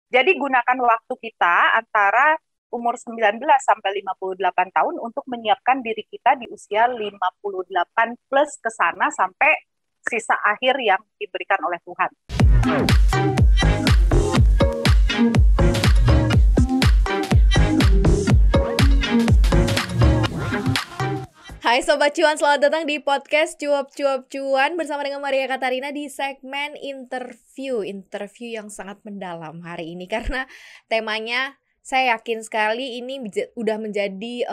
Jadi gunakan waktu kita antara umur 19 sampai 58 tahun untuk menyiapkan diri kita di usia 58 plus ke sana sampai sisa akhir yang diberikan oleh Tuhan. Hai Sobat Cuan, selamat datang di podcast Cuap-Cuap Cuan bersama dengan Maria Katarina di segmen interview yang sangat mendalam hari ini. Karena temanya saya yakin sekali ini udah menjadi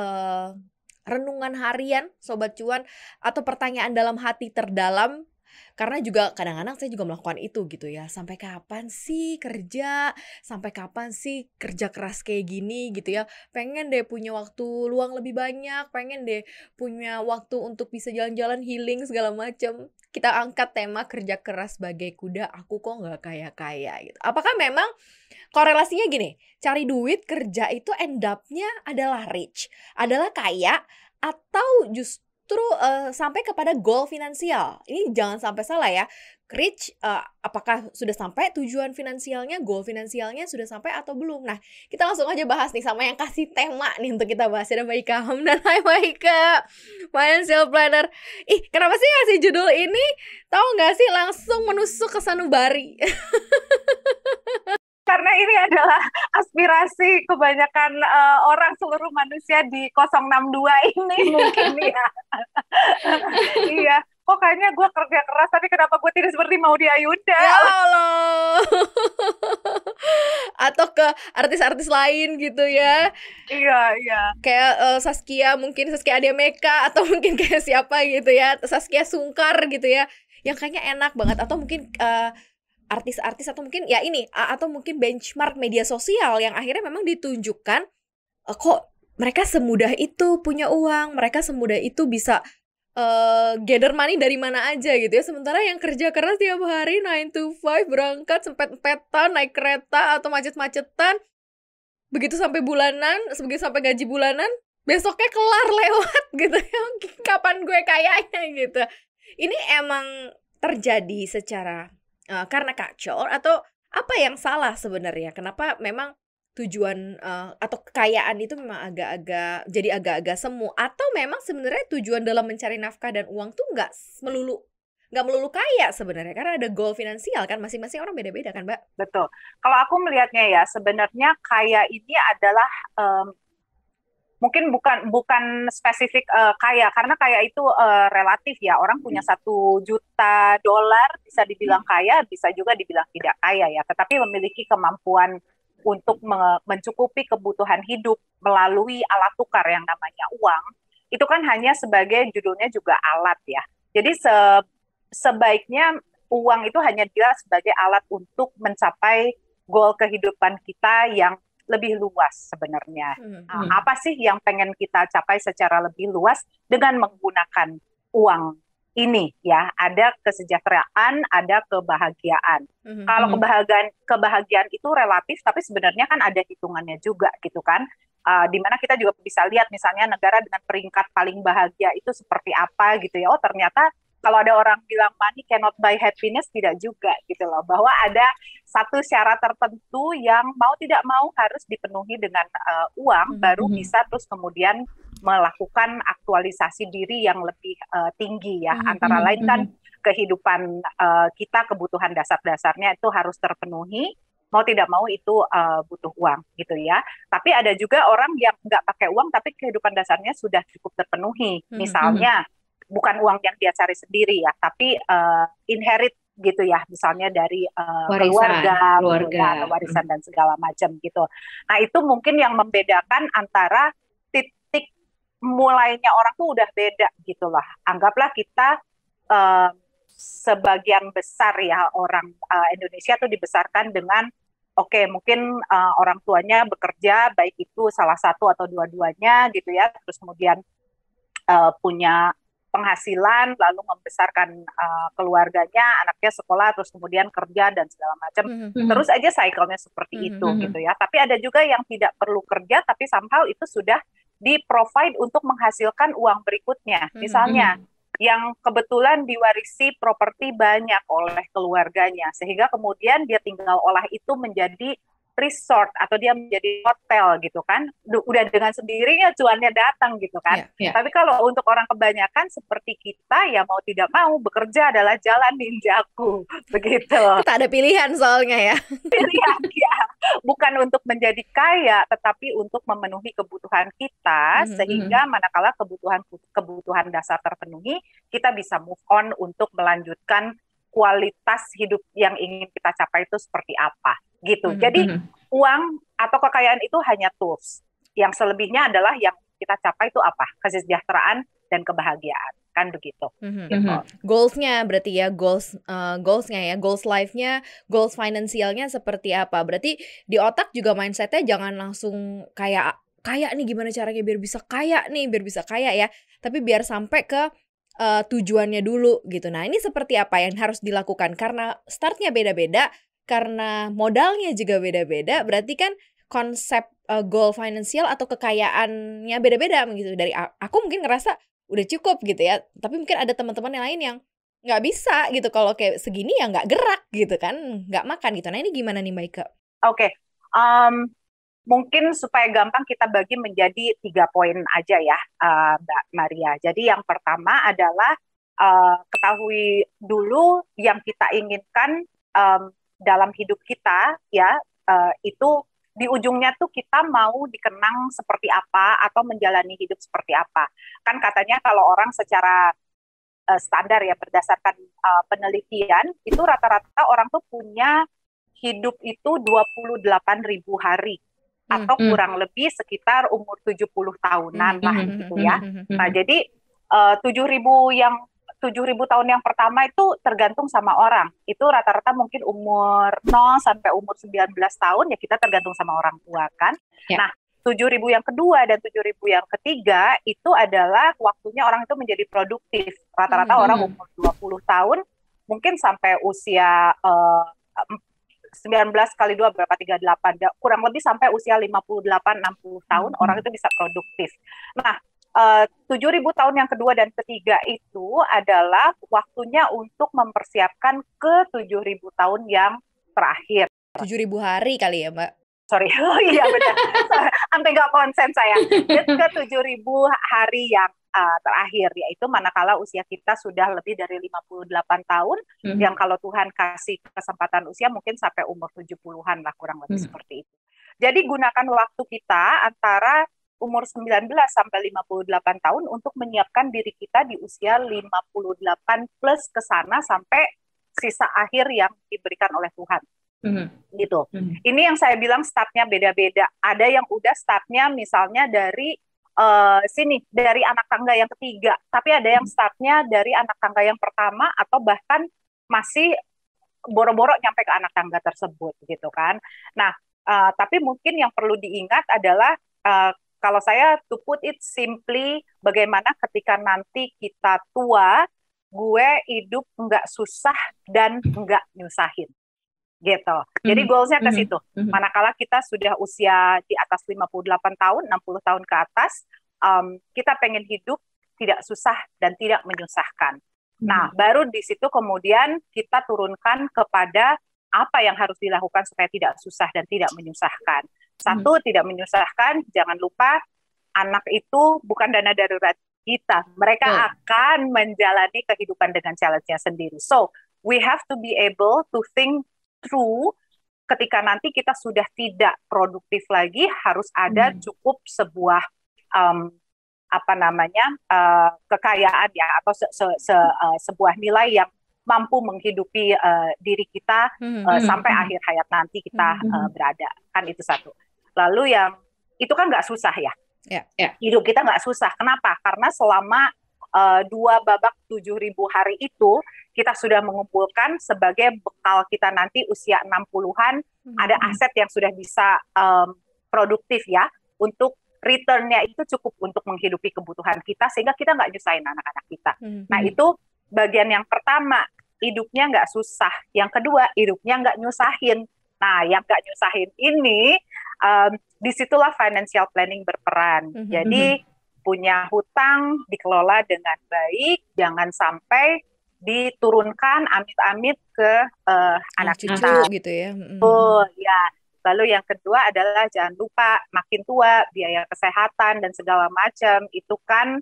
renungan harian Sobat Cuan atau pertanyaan dalam hati terdalam. Karena juga kadang-kadang saya juga melakukan itu gitu ya. Sampai kapan sih kerja? Sampai kapan sih kerja keras kayak gini gitu ya? Pengen deh punya waktu luang lebih banyak, pengen deh punya waktu untuk bisa jalan-jalan healing segala macam. Kita angkat tema kerja keras sebagai kuda, aku kok nggak kaya-kaya gitu. Apakah memang korelasinya gini, cari duit kerja itu end up-nya adalah rich, adalah kaya, atau justru sampai kepada goal finansial? Ini jangan sampai salah ya. Rich, apakah sudah sampai tujuan finansialnya, goal finansialnya sudah sampai atau belum? Nah, kita langsung aja bahas nih sama yang kasih tema nih untuk kita bahas. Ada Mbak Ika Hamdan. Hai Mbak Ika, financial planner. Kenapa sih ngasih judul ini? Tahu nggak sih, langsung menusuk ke sanubari. Karena ini adalah aspirasi kebanyakan orang seluruh manusia di 062 ini mungkin ya. Iya, kok kayaknya gue kerja keras tapi kenapa gue tidak seperti Maudy Ayunda? Ya Allah. Atau ke artis-artis lain gitu ya. Iya. Kayak Saskia, mungkin Saskia Ademeka, atau mungkin kayak siapa gitu ya, Saskia Sungkar gitu ya, yang kayaknya enak banget. Atau mungkin artis-artis, atau mungkin ya ini, atau mungkin benchmark media sosial yang akhirnya memang ditunjukkan kok mereka semudah itu punya uang, mereka semudah itu bisa gather money dari mana aja gitu ya. Sementara yang kerja keras tiap hari 9 to 5, berangkat sempet-empetan, naik kereta atau macet-macetan, begitu sampai gaji bulanan, besoknya kelar lewat gitu ya. Kapan gue kayaknya gitu. Ini emang terjadi secara karena kacau, atau apa yang salah sebenarnya? Kenapa memang tujuan atau kekayaan itu memang agak-agak semu, atau memang sebenarnya tujuan dalam mencari nafkah dan uang tuh nggak melulu kaya sebenarnya, karena ada goal finansial kan, masing-masing orang beda-beda kan, Mbak? Betul. Kalau aku melihatnya ya, sebenarnya kaya ini adalah mungkin bukan spesifik kaya, karena kaya itu relatif ya. Orang punya 1 juta dolar bisa dibilang kaya, bisa juga dibilang tidak kaya ya. Tetapi memiliki kemampuan untuk mencukupi kebutuhan hidup melalui alat tukar yang namanya uang, itu kan hanya sebagai, judulnya juga alat ya. Jadi sebaiknya uang itu hanya dilihat sebagai alat untuk mencapai goal kehidupan kita yang lebih luas sebenarnya. Apa sih yang pengen kita capai secara lebih luas dengan menggunakan uang ini ya? Ada kesejahteraan, ada kebahagiaan. Kalau kebahagiaan itu relatif, tapi sebenarnya kan ada hitungannya juga gitu kan. Di mana kita juga bisa lihat misalnya negara dengan peringkat paling bahagia itu seperti apa gitu ya. Oh ternyata kalau ada orang bilang money cannot buy happiness, tidak juga gitu loh. Bahwa ada satu syarat tertentu yang mau tidak mau harus dipenuhi dengan uang, baru bisa terus kemudian melakukan aktualisasi diri yang lebih tinggi ya. Antara lain kan kehidupan kita, kebutuhan dasar-dasarnya itu harus terpenuhi, mau tidak mau itu butuh uang gitu ya. Tapi ada juga orang yang nggak pakai uang tapi kehidupan dasarnya sudah cukup terpenuhi. Misalnya bukan uang yang dia cari sendiri ya, tapi inherit gitu ya, misalnya dari keluarga, warisan dan segala macam gitu. Nah itu mungkin yang membedakan antara titik mulainya orang tuh udah beda gitu lah. Anggaplah kita sebagian besar ya orang Indonesia tuh dibesarkan dengan mungkin orang tuanya bekerja, baik itu salah satu atau dua-duanya gitu ya, terus kemudian punya penghasilan, lalu membesarkan keluarganya, anaknya sekolah, terus kemudian kerja dan segala macam. Terus aja cycle-nya seperti itu gitu ya. Tapi ada juga yang tidak perlu kerja, tapi somehow itu sudah di-provide untuk menghasilkan uang berikutnya. Misalnya, yang kebetulan diwarisi properti banyak oleh keluarganya, sehingga kemudian dia tinggal olah itu menjadi resort atau dia menjadi hotel gitu kan, udah dengan sendirinya cuannya datang gitu kan. Tapi kalau untuk orang kebanyakan seperti kita ya mau tidak mau bekerja adalah jalan ninjaku begitu. Kita ada pilihan soalnya ya. Pilihan ya, bukan untuk menjadi kaya tetapi untuk memenuhi kebutuhan kita sehingga manakala kebutuhan dasar terpenuhi, kita bisa move on untuk melanjutkan kualitas hidup yang ingin kita capai itu seperti apa gitu. Jadi uang atau kekayaan itu hanya tools. Yang selebihnya adalah yang kita capai itu apa? Kesejahteraan dan kebahagiaan, kan begitu. Gitu. Goals-nya berarti ya, goals-nya ya, goals life-nya, goals finansialnya seperti apa? Berarti di otak juga mindset-nya jangan langsung kayak nih gimana caranya biar bisa kaya ya. Tapi biar sampai ke tujuannya dulu gitu. Nah, ini seperti apa yang harus dilakukan? Karena startnya beda-beda, karena modalnya juga beda-beda, berarti kan konsep goal finansial atau kekayaannya beda-beda gitu. Dari aku mungkin ngerasa udah cukup gitu ya, tapi mungkin ada teman-teman yang lain yang nggak bisa gitu, kalau kayak segini ya nggak gerak gitu kan, nggak makan gitu. Nah, ini gimana nih Mbak Ika? Oke. Mungkin supaya gampang kita bagi menjadi 3 poin aja ya, Mbak Maria. Jadi yang pertama adalah ketahui dulu yang kita inginkan dalam hidup kita ya, itu di ujungnya tuh kita mau dikenang seperti apa atau menjalani hidup seperti apa. Kan katanya kalau orang secara standar ya berdasarkan penelitian itu rata-rata orang tuh punya hidup itu 28.000 hari atau kurang lebih sekitar umur 70 tahunan lah gitu ya. Nah, jadi 7.000 tahun yang pertama itu tergantung sama orang. Itu rata-rata mungkin umur 0 sampai umur 19 tahun ya kita tergantung sama orang tua kan. Nah, 7.000 yang kedua dan 7.000 yang ketiga itu adalah waktunya orang itu menjadi produktif. Rata-rata orang umur 20 tahun mungkin sampai usia 19 kali 2 berapa? 38. Kurang lebih sampai usia 58-60 tahun orang itu bisa produktif. Nah, 7.000 tahun yang kedua dan ketiga itu adalah waktunya untuk mempersiapkan ke 7.000 tahun yang terakhir. 7.000 hari kali ya, Mbak? Sorry, oh iya benar. Sampai nggak konsen saya. Ke 7.000 hari yang terakhir, yaitu manakala usia kita sudah lebih dari 58 tahun, yang kalau Tuhan kasih kesempatan usia mungkin sampai umur 70-an lah, kurang lebih seperti itu. Jadi gunakan waktu kita antara umur 19 sampai 58 tahun untuk menyiapkan diri kita di usia 58 plus ke sana sampai sisa akhir yang diberikan oleh Tuhan. Gitu. Ini yang saya bilang startnya beda-beda. Ada yang udah startnya misalnya dari dari anak tangga yang ketiga, tapi ada yang startnya dari anak tangga yang pertama atau bahkan masih boro-boro nyampe ke anak tangga tersebut gitu kan. Nah, tapi mungkin yang perlu diingat adalah kalau saya to put it simply, bagaimana ketika nanti kita tua, gue hidup nggak susah dan nggak nyusahin. Gitu. Jadi goalsnya ke situ. Manakala kita sudah usia di atas 58 tahun, 60 tahun ke atas, kita pengen hidup tidak susah dan tidak menyusahkan. Nah, baru di situ kemudian kita turunkan kepada apa yang harus dilakukan supaya tidak susah dan tidak menyusahkan. Satu, tidak menyusahkan, jangan lupa anak itu bukan dana darurat kita. Mereka akan menjalani kehidupan dengan challenge-nya sendiri. So, we have to be able to think through ketika nanti kita sudah tidak produktif lagi, harus ada cukup sebuah kekayaan ya, atau sebuah nilai yang mampu menghidupi diri kita sampai akhir hayat nanti kita berada. Kan itu satu. Lalu yang itu kan nggak susah ya. Hidup kita nggak susah. Kenapa? Karena selama 2 babak 7.000 hari itu kita sudah mengumpulkan sebagai bekal kita nanti usia 60-an, ada aset yang sudah bisa produktif ya, untuk return-nya itu cukup untuk menghidupi kebutuhan kita sehingga kita nggak nyusahin anak-anak kita. Nah, itu bagian yang pertama, hidupnya nggak susah. Yang kedua, hidupnya nggak nyusahin. Nah, yang nggak nyusahin ini, disitulah financial planning berperan. Jadi punya hutang dikelola dengan baik, jangan sampai diturunkan amit-amit ke anak cucu kita gitu ya. Oh ya, Lalu yang kedua adalah jangan lupa makin tua biaya kesehatan dan segala macam itu kan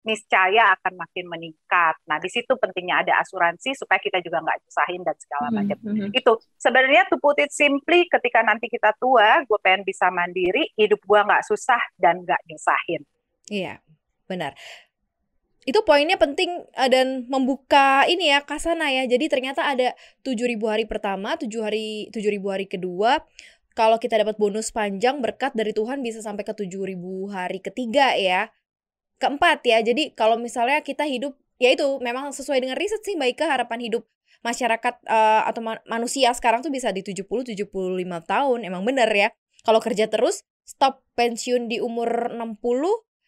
niscaya akan makin meningkat. Nah, di situ pentingnya ada asuransi supaya kita juga nggak nyusahin dan segala macam. Itu sebenarnya to put it simply, ketika nanti kita tua, gue pengen bisa mandiri, hidup gue nggak susah dan nggak nyusahin. Iya, benar. Itu poinnya penting dan membuka ini ya Kasana ya. Jadi ternyata ada 7.000 hari pertama, 7.000 hari kedua. Kalau kita dapat bonus panjang berkat dari Tuhan bisa sampai ke 7.000 hari ketiga ya. Keempat ya. Jadi kalau misalnya kita hidup, ya itu memang sesuai dengan riset sih Mbak Ika, harapan hidup masyarakat atau manusia sekarang tuh bisa di 70-75 tahun. Emang benar ya. Kalau kerja terus, stop pensiun di umur 60,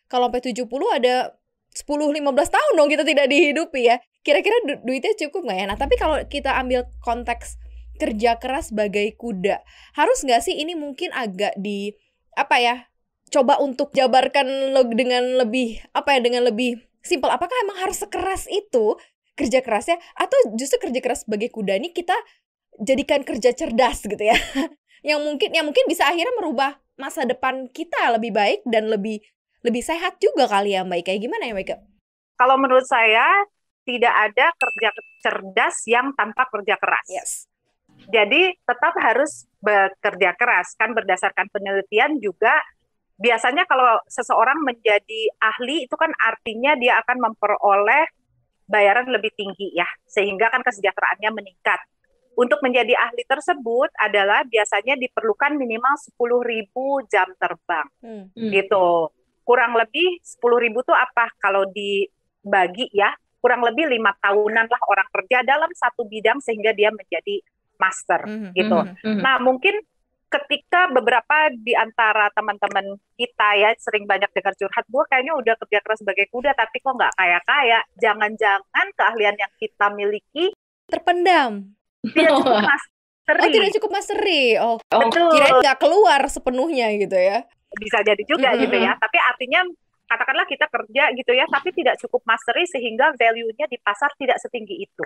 kalau sampai 70 ada 10-15 tahun dong kita tidak dihidupi ya. Kira-kira duitnya cukup nggak ya? Nah tapi kalau kita ambil konteks kerja keras bagai kuda, harus nggak sih ini mungkin agak di apa ya, coba untuk jabarkan dengan lebih apa ya, dengan lebih simpel. Apakah emang harus sekeras itu kerja kerasnya, atau justru kerja keras sebagai kuda ini kita jadikan kerja cerdas gitu ya? yang mungkin bisa akhirnya merubah masa depan kita lebih baik dan lebih sehat juga kali ya Mbak Ika. Gimana ya Mbak Ika? Kalau menurut saya tidak ada kerja cerdas yang tanpa kerja keras. Yes. Jadi tetap harus bekerja keras. Kan berdasarkan penelitian juga biasanya kalau seseorang menjadi ahli itu kan artinya dia akan memperoleh bayaran lebih tinggi ya. Sehingga kan kesejahteraannya meningkat. Untuk menjadi ahli tersebut adalah biasanya diperlukan minimal 10.000 jam terbang. Gitu. Kurang lebih 10.000 tuh apa? Kalau dibagi ya, kurang lebih 5 tahunan lah orang kerja dalam satu bidang sehingga dia menjadi master gitu. Nah mungkin ketika beberapa di antara teman-teman kita ya sering banyak dengar curhat, gue kayaknya udah kerja keras sebagai kuda tapi kok nggak kaya-kaya. Jangan-jangan keahlian yang kita miliki terpendam. Tidak cukup mastery. Oh tidak cukup mastery. Oh betul. Kirain nggak keluar sepenuhnya gitu ya. Bisa jadi juga gitu ya, tapi artinya katakanlah kita kerja gitu ya, tapi tidak cukup mastery sehingga value-nya di pasar tidak setinggi itu,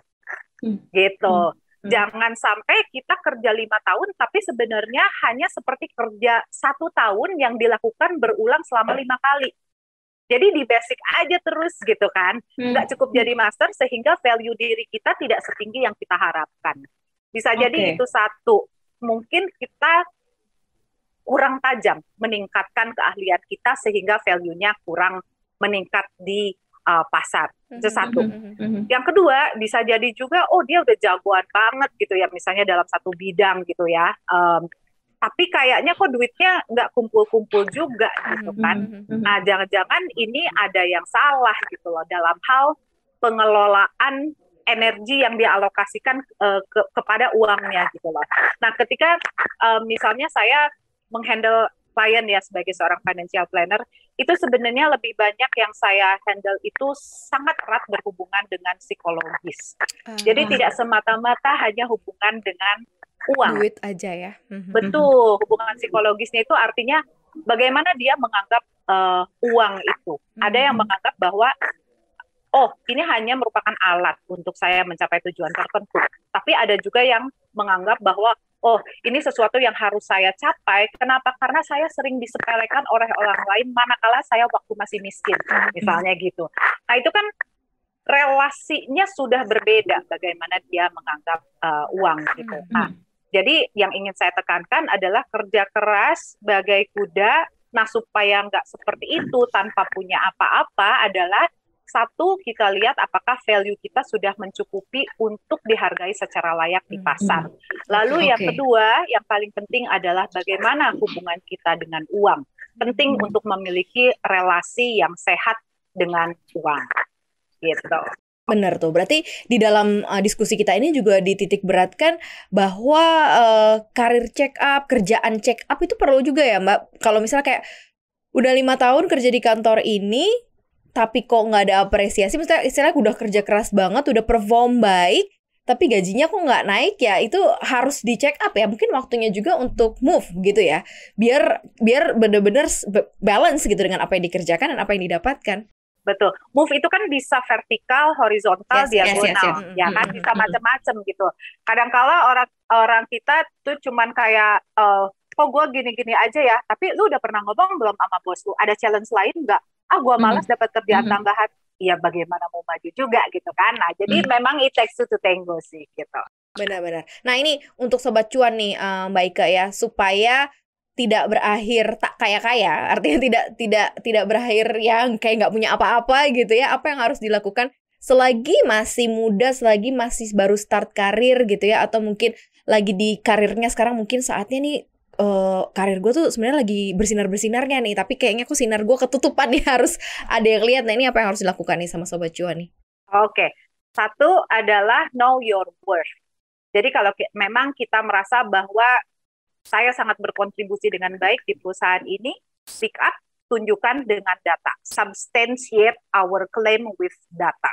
gitu. Jangan sampai kita kerja 5 tahun, tapi sebenarnya hanya seperti kerja 1 tahun yang dilakukan berulang selama 5 kali. Jadi di basic aja terus gitu kan, nggak cukup jadi master sehingga value diri kita tidak setinggi yang kita harapkan. Bisa jadi itu satu, mungkin kita kurang tajam meningkatkan keahlian kita sehingga value-nya kurang meningkat di pasar. Itu satu. Yang kedua, bisa jadi juga, oh dia udah jagoan banget gitu ya, misalnya dalam satu bidang gitu ya. Tapi kayaknya kok duitnya nggak kumpul-kumpul juga gitu kan. Nah, jangan-jangan ini ada yang salah gitu loh dalam hal pengelolaan energi yang dialokasikan kepada uangnya gitu loh. Nah, ketika misalnya saya menghandle klien ya sebagai seorang financial planner, itu sebenarnya lebih banyak yang saya handle itu sangat erat berhubungan dengan psikologis. Jadi tidak semata-mata hanya hubungan dengan uang. Duit aja ya. Betul, hubungan psikologisnya itu artinya bagaimana dia menganggap uang itu. Ada yang menganggap bahwa oh ini hanya merupakan alat untuk saya mencapai tujuan tertentu. Tapi ada juga yang menganggap bahwa oh, ini sesuatu yang harus saya capai. Kenapa? Karena saya sering disepelekan oleh orang lain manakala saya waktu masih miskin, misalnya gitu. Nah, itu kan relasinya sudah berbeda bagaimana dia menganggap uang gitu. Nah, jadi yang ingin saya tekankan adalah kerja keras bagai kuda. Nah, supaya nggak seperti itu tanpa punya apa-apa adalah satu, kita lihat apakah value kita sudah mencukupi untuk dihargai secara layak di pasar. Lalu yang kedua, yang paling penting adalah bagaimana hubungan kita dengan uang. Penting untuk memiliki relasi yang sehat dengan uang. Gitu. Benar tuh, berarti di dalam diskusi kita ini juga dititik beratkan bahwa karir check up, kerjaan check up itu perlu juga ya Mbak. Kalau misalnya kayak udah 5 tahun kerja di kantor ini, tapi kok nggak ada apresiasi, misalnya istilahnya udah kerja keras banget, udah perform baik, tapi gajinya kok nggak naik ya, itu harus di check up ya. Mungkin waktunya juga untuk move gitu ya, biar benar-benar balance gitu dengan apa yang dikerjakan dan apa yang didapatkan. betul. Move itu kan bisa vertikal, horizontal, diagonal, ya kan, bisa macam-macam gitu. Kadang-kala orang kita tuh cuman kayak, kok gue gini-gini aja ya, tapi lu udah pernah ngomong belum sama bos lu? Ada challenge lain nggak? Gue malas dapat kerjaan tambahan. Ya bagaimana mau maju juga gitu kan. Nah, jadi memang it takes two to tango sih gitu. Benar-benar. Nah, ini untuk Sobat Cuan nih, Mbak Ika ya, supaya tidak berakhir tak kaya-kaya, artinya tidak berakhir yang kayak nggak punya apa-apa gitu ya. Apa yang harus dilakukan selagi masih muda, selagi masih baru start karir gitu ya, atau mungkin lagi di karirnya sekarang, mungkin saatnya nih karir gue tuh sebenarnya lagi bersinar-bersinarnya nih, tapi kayaknya aku sinar gue ketutupan nih, harus ada yang lihat. Nah, ini apa yang harus dilakukan nih sama Sobat Cuan nih? Oke. Satu adalah know your worth. Jadi kalau memang kita merasa bahwa saya sangat berkontribusi dengan baik di perusahaan ini, speak up, tunjukkan dengan data. Substantiate our claim with data.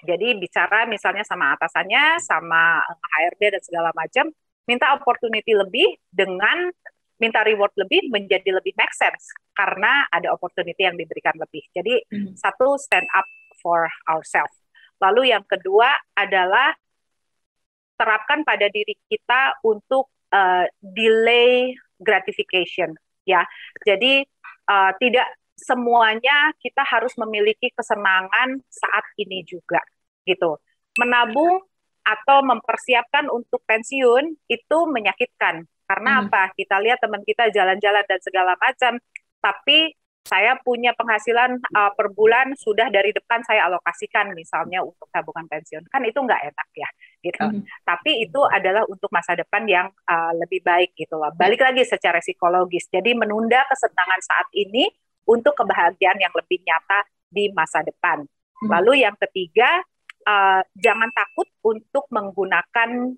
Jadi bicara misalnya sama atasannya, sama HRD dan segala macam, minta opportunity lebih dengan minta reward lebih menjadi lebih make sense karena ada opportunity yang diberikan lebih. Jadi satu, stand up for ourselves. Lalu yang kedua adalah terapkan pada diri kita untuk delay gratification, ya. Jadi tidak semuanya kita harus memiliki kesenangan saat ini juga, gitu. Menabung atau mempersiapkan untuk pensiun itu menyakitkan. Karena apa? Kita lihat teman kita jalan-jalan dan segala macam, tapi saya punya penghasilan per bulan sudah dari depan saya alokasikan misalnya untuk tabungan pensiun. Kan itu nggak enak ya, gitu. Tapi itu adalah untuk masa depan yang lebih baik gitu loh. Balik lagi secara psikologis. Jadi menunda kesenangan saat ini untuk kebahagiaan yang lebih nyata di masa depan. Lalu yang ketiga, jangan takut untuk menggunakan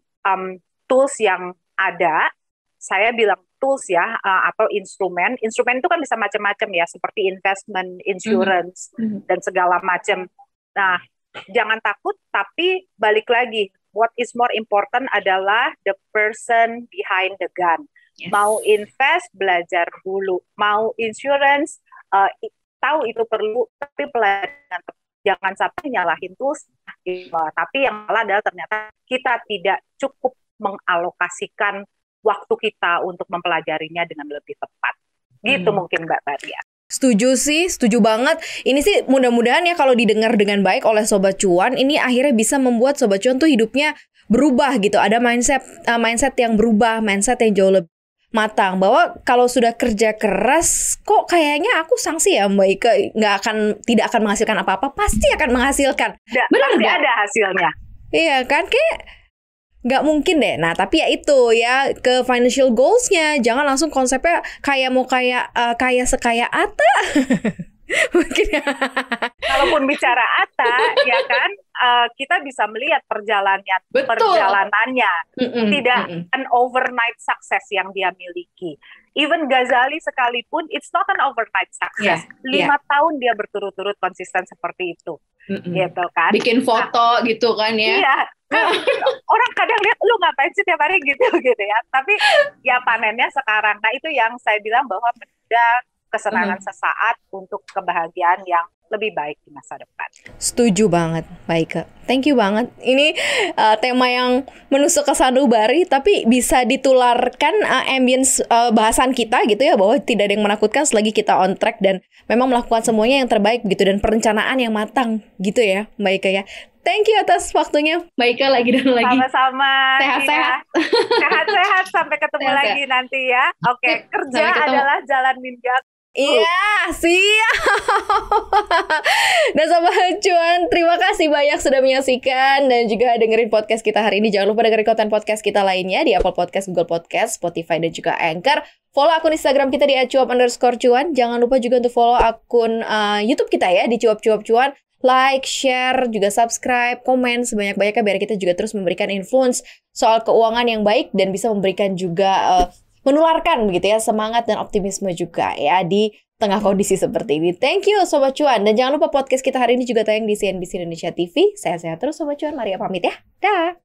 tools yang ada. Saya bilang tools ya, atau instrumen. Instrumen itu kan bisa macam-macam ya, seperti investment, insurance, dan segala macam. Nah, jangan takut, tapi balik lagi, what is more important adalah the person behind the gun. Yes. Mau invest, belajar dulu. Mau insurance, tahu itu perlu, tapi pelajaran. Jangan sampai nyalahin tools, tapi yang salah adalah ternyata kita tidak cukup mengalokasikan waktu kita untuk mempelajarinya dengan lebih tepat. Gitu mungkin Mbak Maria. Setuju sih, setuju banget. Ini sih mudah-mudahan ya kalau didengar dengan baik oleh Sobat Cuan, ini akhirnya bisa membuat Sobat Cuan tuh hidupnya berubah gitu. Ada mindset yang berubah, mindset yang jauh lebih matang. Bahwa kalau sudah kerja keras, kok kayaknya aku sanksi ya Mbak Ika, tidak akan menghasilkan apa-apa. Pasti akan menghasilkan. Benar nggak? Ada hasilnya. Iya kan, kayak nggak mungkin deh. Nah, tapi ya itu ya, ke financial goals-nya. Jangan langsung konsepnya kayak mau kaya sekaya Atta. Mungkin ya. Kalaupun bicara Atta, ya kan, kita bisa melihat perjalanannya. Tidak an overnight success yang dia miliki. Even Ghazali sekalipun, it's not an overnight success. 5 tahun dia berturut-turut konsisten seperti itu. Gitu kan. Bikin foto gitu kan ya. Iya. Kan orang kadang lihat lu ngapain sih tiap hari gitu ya. Tapi ya panennya sekarang. Nah, itu yang saya bilang bahwa menunda kesenangan sesaat untuk kebahagiaan yang lebih baik di masa depan. Setuju banget, baik. Thank you banget. Ini tema yang menusuk ke sanubari, tapi bisa ditularkan ambience bahasan kita gitu ya, bahwa tidak ada yang menakutkan selagi kita on track dan memang melakukan semuanya yang terbaik gitu, dan perencanaan yang matang gitu ya, Mbak Ika ya. Thank you atas waktunya, Mbak Ika, lagi dan lagi. Sama-sama. Sehat-sehat. Sehat-sehat, sampai ketemu lagi nanti ya. Oke, kerja adalah jalan ninja. Iya, siap. Dan Sobat Cuan, terima kasih banyak sudah menyaksikan dan juga dengerin podcast kita hari ini. Jangan lupa dengerin konten podcast kita lainnya di Apple Podcast, Google Podcast, Spotify, dan juga Anchor. Follow akun Instagram kita di @cuap_cuan. Jangan lupa juga untuk follow akun YouTube kita ya di cuap_cuan. Like, share, juga subscribe, komen sebanyak-banyaknya biar kita juga terus memberikan influence soal keuangan yang baik dan bisa memberikan juga menularkan begitu ya semangat dan optimisme juga ya di tengah kondisi seperti ini. Thank you Sobat Cuan, dan jangan lupa podcast kita hari ini juga tayang di CNBC Indonesia TV. Sehat-sehat terus Sobat Cuan, Maria pamit ya. Dah.